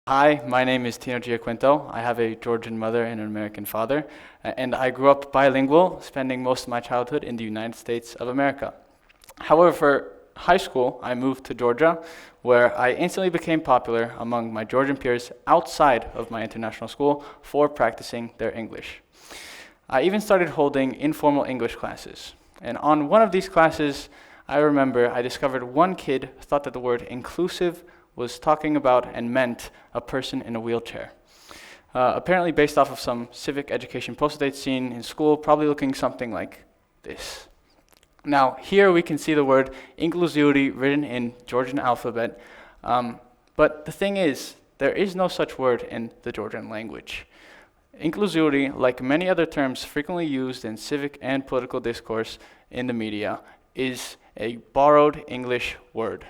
Hi, my name is Giaquinto. I have a Georgian mother and an American father, and I grew up bilingual, spending most of my childhood in the United States of America. However, for high school, I moved to Georgia, where I instantly became popular among my Georgian peers outside of my international school for practicing their English. I even started holding informal English classes. And on one of these classes, I remember I discovered one kid thought that the word inclusive was talking about and meant a person in a wheelchair. Apparently based off of some civic education poster they'd seen in school, probably looking something like this. Now, here we can see the word inclusivity written in Georgian alphabet, but the thing is, there is no such word in the Georgian language. Inclusivity, like many other terms frequently used in civic and political discourse in the media, is a borrowed English word.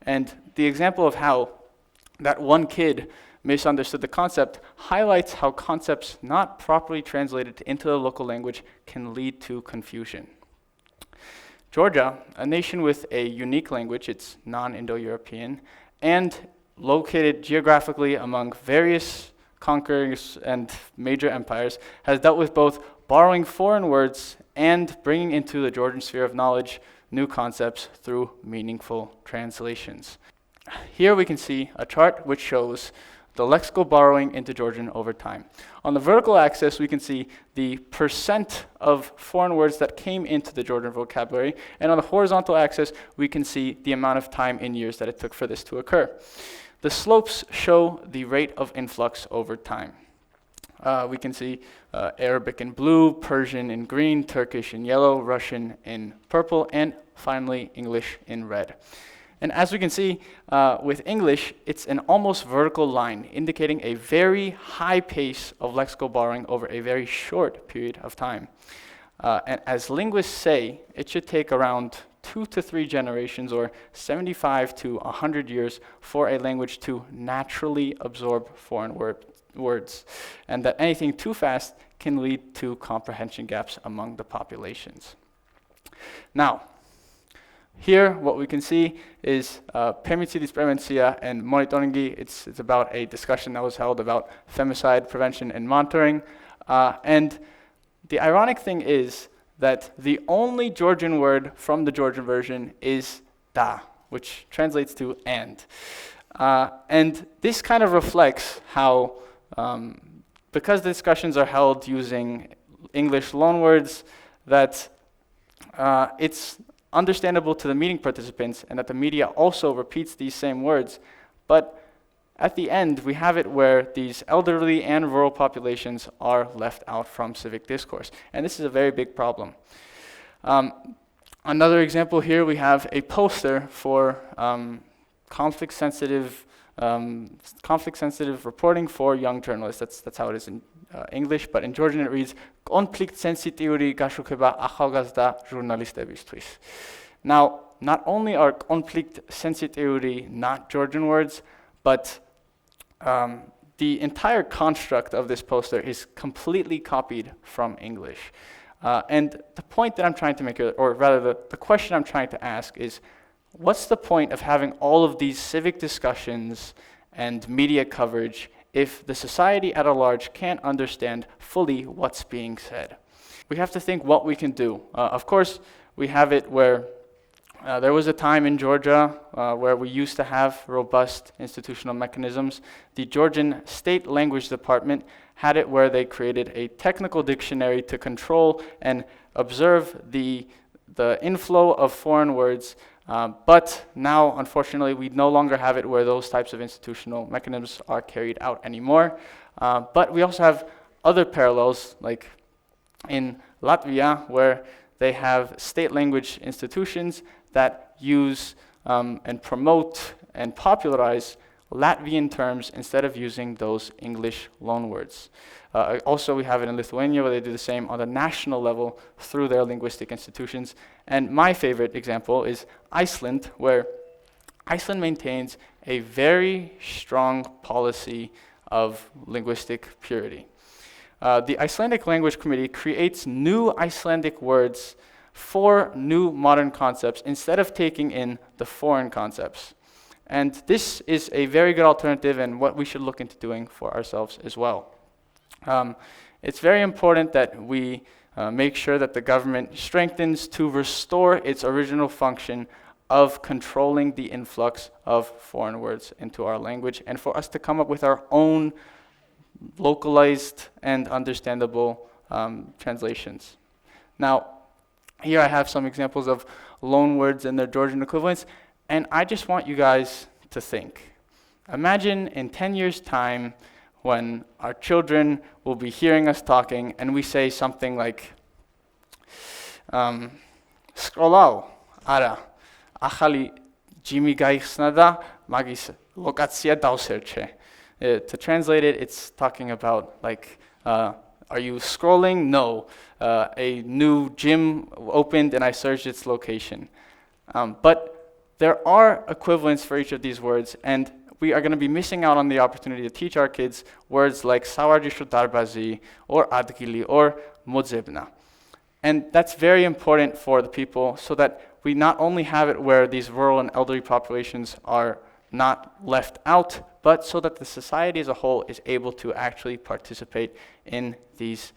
And the example of how that one kid misunderstood the concept highlights how concepts not properly translated into the local language can lead to confusion. Georgia, a nation with a unique language, it's non-Indo-European, and located geographically among various conquerors and major empires, has dealt with both borrowing foreign words and bringing into the Georgian sphere of knowledge new concepts through meaningful translations. Here we can see a chart which shows the lexical borrowing into Georgian over time. On the vertical axis, we can see the percent of foreign words that came into the Georgian vocabulary, and on the horizontal axis, we can see the amount of time in years that it took for this to occur. The slopes show the rate of influx over time. We can see Arabic in blue, Persian in green, Turkish in yellow, Russian in purple, and finally English in red. And as we can see with English, it's an almost vertical line indicating a very high pace of lexical borrowing over a very short period of time. And as linguists say, it should take around 2 to 3 generations or 75 to 100 years for a language to naturally absorb foreign words, and that anything too fast can lead to comprehension gaps among the populations. Now, here what we can see is Femicidi's Prevencija and Monitoringi. It's about a discussion that was held about femicide prevention and monitoring. And the ironic thing is that the only Georgian word from the Georgian version is da, which translates to and. And this kind of reflects how, because the discussions are held using English loanwords, that it's understandable to the meeting participants and that the media also repeats these same words. But at the end, we have it where these elderly and rural populations are left out from civic discourse. And this is a very big problem. Another example here, we have a poster for conflict-sensitive reporting for young journalists. That's how it is in English, but in Georgian it reads "Conflict-sensitivity gashukeba axalgazda jurnalistebistvis." Now, not only are conflict-sensitivity not Georgian words, but the entire construct of this poster is completely copied from English. And the point that I'm trying to make, or rather the question I'm trying to ask is, what's the point of having all of these civic discussions and media coverage if the society at large can't understand fully what's being said? We have to think what we can do. Of course, we have it where there was a time in Georgia where we used to have robust institutional mechanisms. The Georgian State Language Department had it where they created a technical dictionary to control and observe the inflow of foreign words. But now, unfortunately, we no longer have it where those types of institutional mechanisms are carried out anymore. But we also have other parallels, like in Latvia, where they have state language institutions that use and promote and popularize Latvian terms instead of using those English loanwords. Also, we have it in Lithuania where they do the same on the national level through their linguistic institutions. And my favorite example is Iceland, where Iceland maintains a very strong policy of linguistic purity. The Icelandic Language Committee creates new Icelandic words for new modern concepts instead of taking in the foreign concepts. And this is a very good alternative and what we should look into doing for ourselves as well. It's very important that we make sure that the government strengthens to restore its original function of controlling the influx of foreign words into our language, and for us to come up with our own localized and understandable translations. Now, here I have some examples of loan words and their Georgian equivalents, and I just want you guys to think. Imagine in 10 years' time when our children will be hearing us talking and we say something like, Scrolau, ara, achali Jimmy gaixnada, magis lokatia dauserche. To translate it, it's talking about like, are you scrolling? No. A new gym opened and I searched its location. But there are equivalents for each of these words, and we are going to be missing out on the opportunity to teach our kids words like sawarjishu darbazi, or adgili, or modzebna. And that's very important for the people so that we not only have it where these rural and elderly populations are not left out, but so that the society as a whole is able to actually participate in these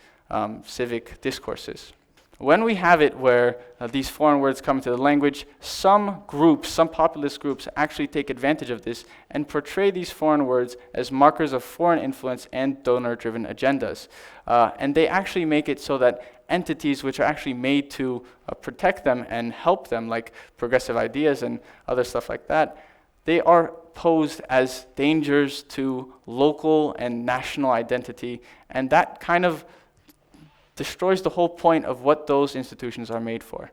civic discourses. When we have it where these foreign words come into the language, some groups, some populist groups actually take advantage of this and portray these foreign words as markers of foreign influence and donor-driven agendas. And they actually make it so that entities which are actually made to protect them and help them, like progressive ideas and other stuff like that, they are posed as dangers to local and national identity, and that kind of destroys the whole point of what those institutions are made for.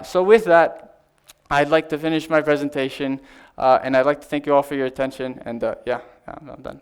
So with that, I'd like to finish my presentation, and I'd like to thank you all for your attention, and I'm done.